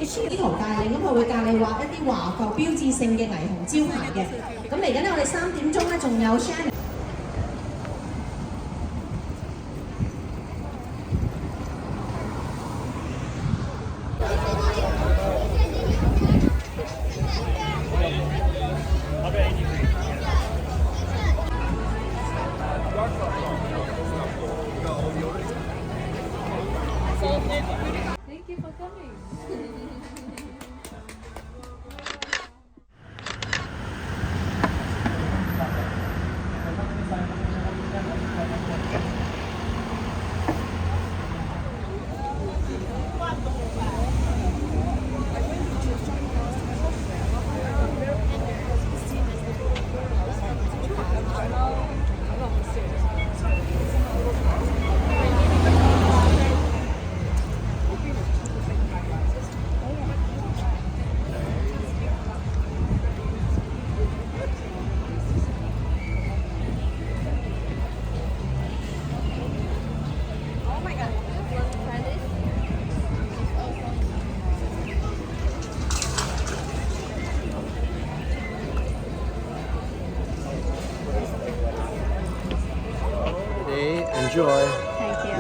呢圖帶領，咁佢會教你畫一啲華埠標誌性嘅霓虹招牌嘅。咁嚟緊咧，我哋3點鐘咧仲有 Shannon。Enjoy. Thank you.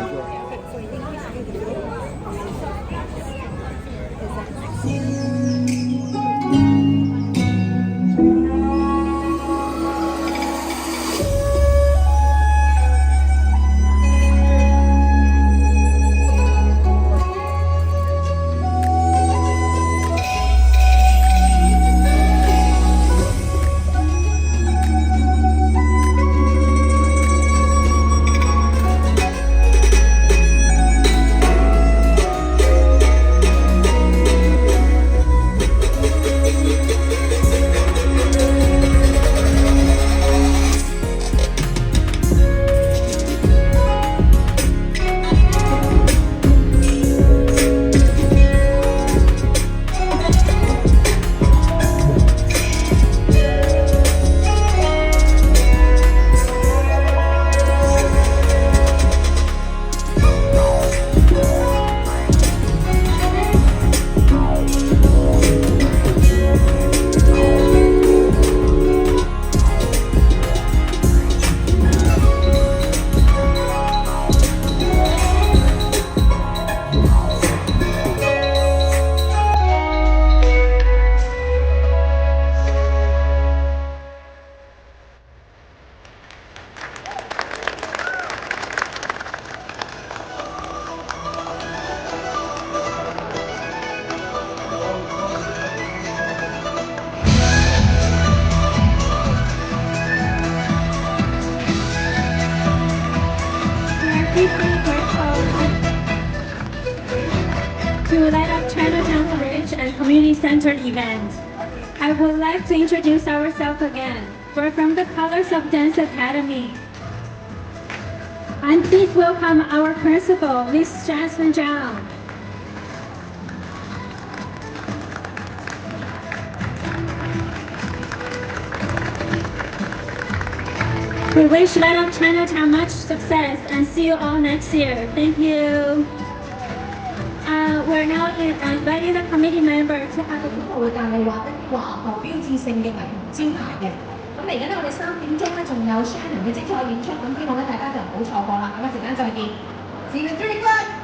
To light up Chinatown Bridge and Community Center event. I would like to introduce ourselves again. We're from the Colors of Dance Academy. And please welcome our principal, Miss Yat-Sen Garden. We wish Light Up Chinatown much success and see you all next year. Thank you. We're now inviting the committee member to have a 會教你畫一啲華埠標誌性嘅霓虹招牌嘅。咁嚟緊咧，我哋3點鐘咧仲有 Shannon 嘅精彩演出，咁希望咧大家就唔好錯過啦。咁一陣間再見。See you 3 o'clock。